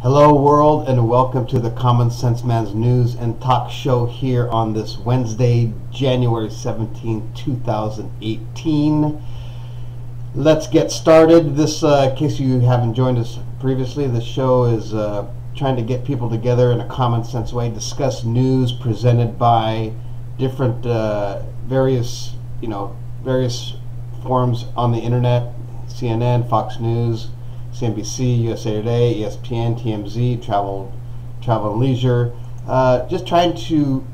Hello world, and welcome to the Common Sense Man's News and Talk Show here on this Wednesday, January 17, 2018. Let's get started. This, in case you haven't joined us previously, the show is trying to get people together in a common sense way, discuss news presented by different various forums on the internet, CNN, Fox News, CNBC, USA Today, ESPN, TMZ, Travel and Leisure. Just trying to,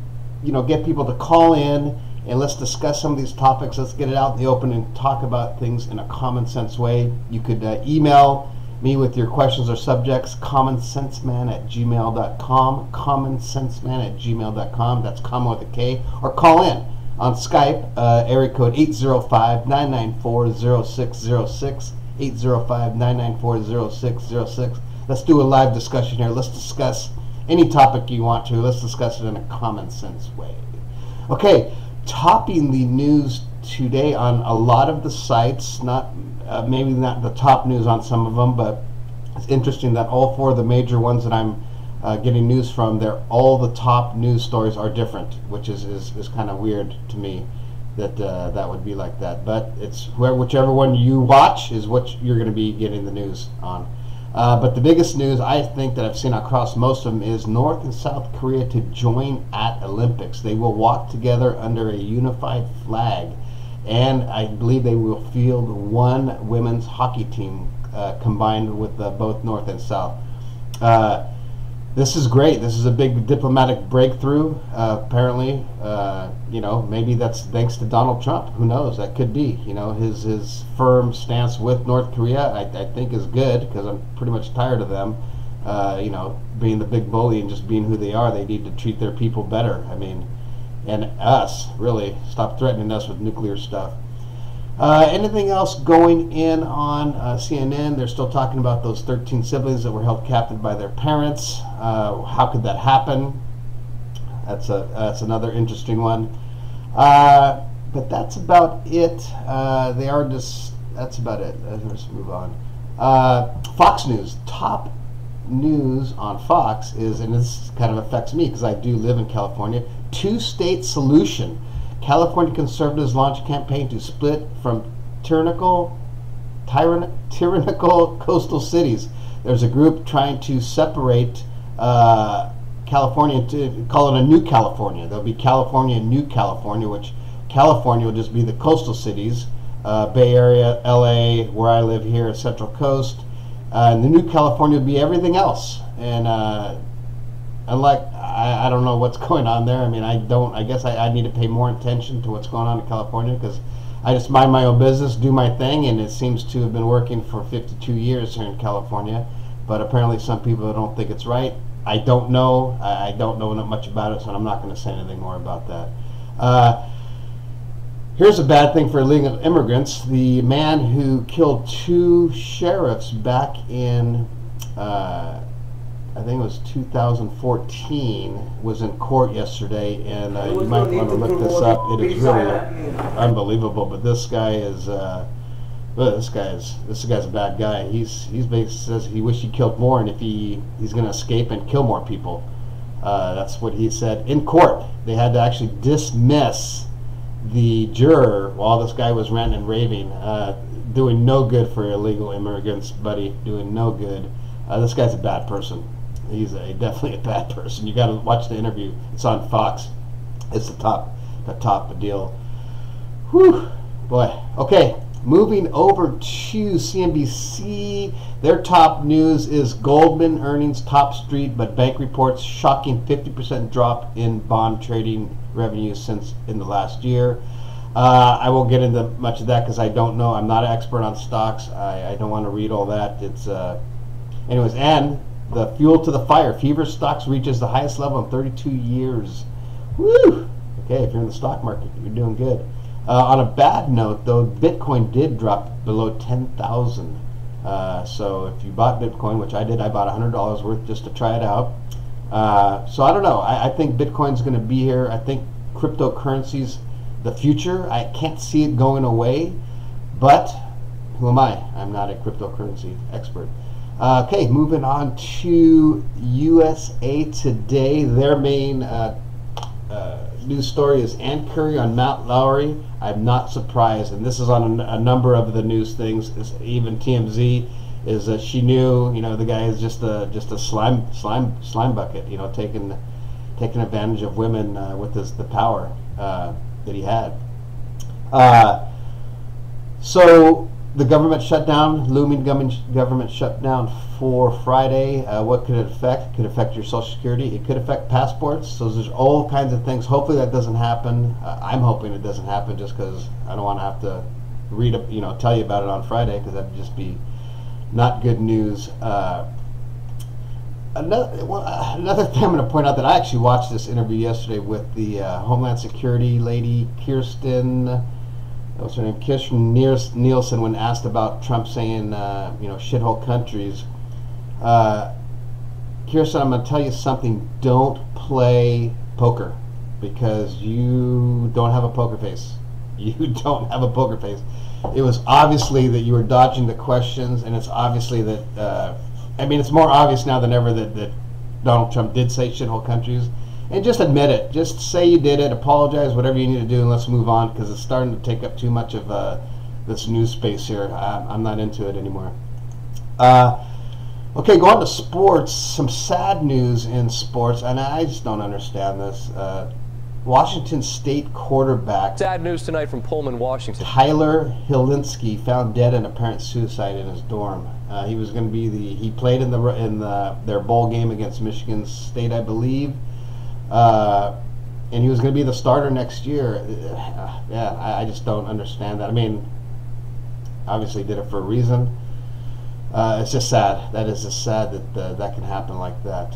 get people to call in and let's discuss some of these topics. Let's get it out in the open and talk about things in a common sense way. You could email me with your questions or subjects, commonsenseman@gmail.com, commonsenseman@gmail.com. That's common with a K. Or call in on Skype, area code 805-994-0606. 805-994-0606. Let's do a live discussion here. Let's discuss any topic you want to. Let's discuss it in a common sense way. Okay, topping the news today on a lot of the sites, maybe not the top news on some of them, but it's interesting that all four of the major ones that I'm getting news from, all the top news stories are different, which is kind of weird to me. That would be like that, but it's whichever one you watch is what you're going to be getting the news on. But the biggest news I think that I've seen across most of them is North and South Korea to join at Olympics. They will walk together under a unified flag, and I believe they will field one women's hockey team combined with both North and South. This is great. This is a big diplomatic breakthrough. Apparently, maybe that's thanks to Donald Trump. Who knows? That could be. His firm stance with North Korea, I think, is good because I'm pretty much tired of them, being the big bully and just being who they are. They need to treat their people better. And us, really, stop threatening us with nuclear stuff. Anything else going in on CNN? They're still talking about those 13 siblings that were held captive by their parents. How could that happen? That's another interesting one. But that's about it. That's about it. Let's move on. Fox News. Top news on Fox is, and this kind of affects me because I do live in California, two-state solution. California conservatives launch a campaign to split from tyrannical coastal cities. There's a group trying to separate California to call it a new California. There'll be California and New California, which California will just be the coastal cities, Bay Area, LA, where I live here, Central Coast, and the New California will be everything else. And unlike, I don't know what's going on there. I guess I need to pay more attention to what's going on in California because I just mind my own business, do my thing, and it seems to have been working for 52 years here in California. But apparently some people don't think it's right. I don't know. I don't know much about it, so I'm not going to say anything more about that. Here's a bad thing for illegal immigrants. The man who killed two sheriffs back in I think it was 2014, was in court yesterday, and you might want to look this up. It is really unbelievable. But this guy is, this guy's a bad guy. He's basically says he wished he killed more, and if he's going to escape and kill more people. That's what he said in court. They had to actually dismiss the juror while this guy was ranting and raving, doing no good for illegal immigrants, buddy. Doing no good. This guy's a bad person. He's definitely a bad person. You got to watch the interview. It's on Fox. It's the top deal. Whew, boy. Okay, moving over to CNBC. Their top news is Goldman earnings top street, but bank reports shocking 50% drop in bond trading revenue since in the last year. I won't get into much of that because I don't know. I'm not an expert on stocks. I don't want to read all that. It's anyways, and the fuel to the fire. Fever stocks reaches the highest level in 32 years. Woo! Okay, if you're in the stock market, you're doing good. On a bad note, though, Bitcoin did drop below 10,000. So if you bought Bitcoin, which I did, I bought $100 worth just to try it out. So I don't know. I think Bitcoin's going to be here. I think cryptocurrency's the future. I can't see it going away, but who am I? I'm not a cryptocurrency expert. Okay, moving on to USA Today. Their main news story is Ann Curry on Matt Lowry. I'm not surprised, and this is on a number of the news things. Even TMZ is that she knew, the guy is just a slime bucket, taking advantage of women with the power that he had. So the government shutdown, looming government shutdown for Friday. What could it affect? It could affect your Social Security. It could affect passports. So there's all kinds of things. Hopefully that doesn't happen. I'm hoping it doesn't happen, just because I don't want to have to tell you about it on Friday, because that'd just be not good news. Another thing I'm going to point out, that I actually watched this interview yesterday with the Homeland Security lady, Kirsten. What's her name? Kirsten Nielsen, when asked about Trump saying, shithole countries. Kirsten, I'm going to tell you something. Don't play poker, because you don't have a poker face. You don't have a poker face. It was obviously that you were dodging the questions, and it's obviously that, it's more obvious now than ever that Donald Trump did say shithole countries. And just admit it. Just say you did it. Apologize, whatever you need to do, and let's move on, because it's starting to take up too much of this news space here. I'm not into it anymore. Okay, go on to sports. Some sad news in sports, and I just don't understand this. Washington State quarterback. Sad news tonight from Pullman, Washington. Tyler Hilinski found dead in apparent suicide in his dorm. He was going to be he played in their bowl game against Michigan State, I believe. And he was going to be the starter next year. I just don't understand that. Obviously did it for a reason. It's just sad. That is just sad that that can happen like that.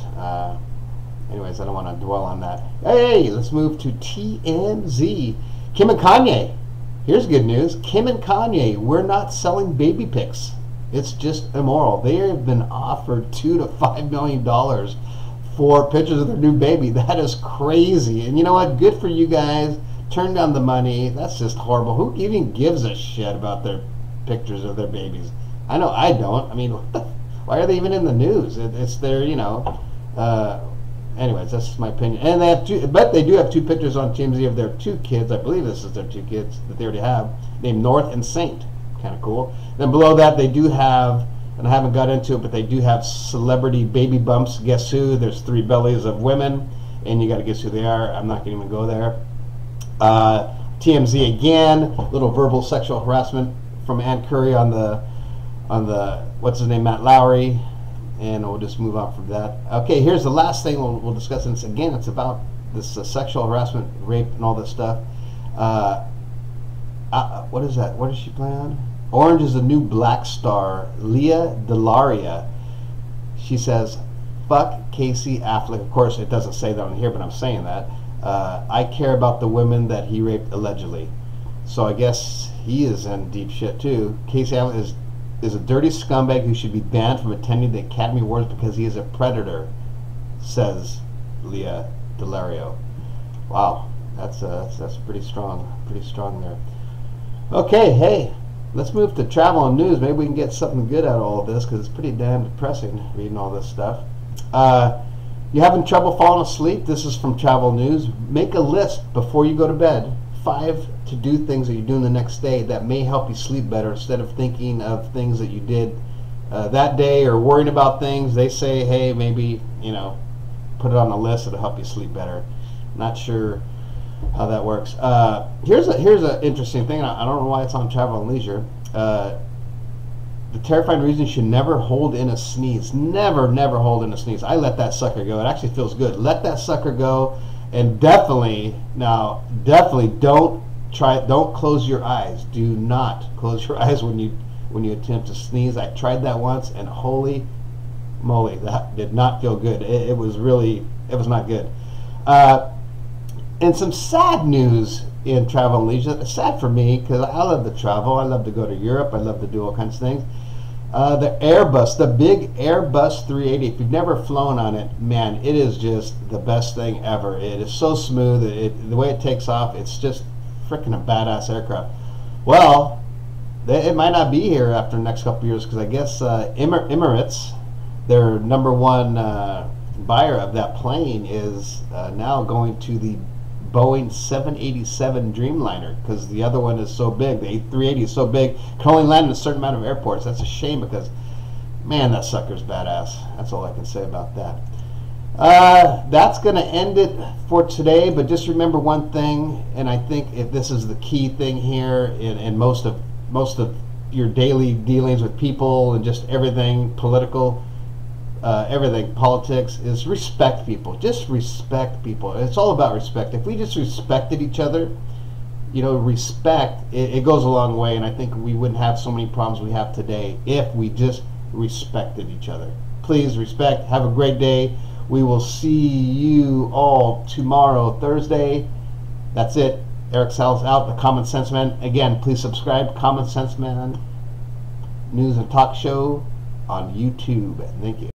Anyways, I don't want to dwell on that. Hey, let's move to TMZ. Kim and Kanye. Here's good news. Kim and Kanye, we're not selling baby pics. It's just immoral. They have been offered $2 to $5 million for pictures of their new baby. That is crazy. And you know what? Good for you guys. Turn down the money. That's just horrible. Who even gives a shit about their pictures of their babies? I know I don't. Why are they even in the news? It's their, anyways, that's my opinion. And they do have two pictures on TMZ of their two kids. I believe this is their two kids that they already have, named North and Saint. Kind of cool. Then below that, they do have, and I haven't got into it, but they do have celebrity baby bumps. Guess who? There's 3 bellies of women, and you got to guess who they are. I'm not going to even go there. TMZ again, little verbal sexual harassment from Ann Curry on the what's his name, Matt Lowry, and we'll just move on from that. Okay, here's the last thing we'll discuss, and it's about this sexual harassment, rape, and all this stuff. What is that? What does she play on? Orange is the New Black star, Leah Delaria. She says, fuck Casey Affleck. Of course, it doesn't say that on here, but I'm saying that. I care about the women that he raped allegedly. So I guess he is in deep shit too. Casey Affleck is a dirty scumbag who should be banned from attending the Academy Awards because he is a predator, says Leah Delario. Wow, that's pretty strong. Pretty strong there. Okay, hey, let's move to travel and news. Maybe we can get something good out of all of this, because it's pretty damn depressing reading all this stuff. You having trouble falling asleep? This is from Travel News. Make a list before you go to bed. 5 to-do things that you're doing the next day that may help you sleep better, instead of thinking of things that you did that day or worrying about things. They say, hey, maybe, put it on a list. It'll help you sleep better. Not sure how that works. Here's an interesting thing. I don't know why it's on Travel and Leisure. The terrifying reason you should never hold in a sneeze. Never hold in a sneeze. I let that sucker go. It actually feels good. Let that sucker go, and definitely don't close your eyes. Do not close your eyes when you attempt to sneeze. I tried that once, and holy moly, that did not feel good. It was not good. And some sad news in Travel and Leisure. It's sad for me, because I love to travel. I love to go to Europe. I love to do all kinds of things. The Airbus, the big Airbus 380. If you've never flown on it, man, it is just the best thing ever. It is so smooth. The way it takes off, it's just freaking a badass aircraft. Well, It might not be here after the next couple of years because I guess Emirates, their number one buyer of that plane, is now going to the Boeing 787 Dreamliner because the other one is so big. The A380 is so big, can only land in a certain amount of airports. That's a shame because, man, that sucker's badass. That's all I can say about that. That's going to end it for today, but just remember one thing, and I think if this is the key thing here in most of your daily dealings with people and just everything political, everything politics, is respect people. Just respect people. It's all about respect. If we just respected each other, respect, it goes a long way, and I think we wouldn't have so many problems we have today if we just respected each other. Please respect. Have a great day. We will see you all tomorrow, Thursday. That's it. Eric Salas out, the Common Sense Man. Again, please subscribe, Common Sense Man News and Talk Show on YouTube. Thank you.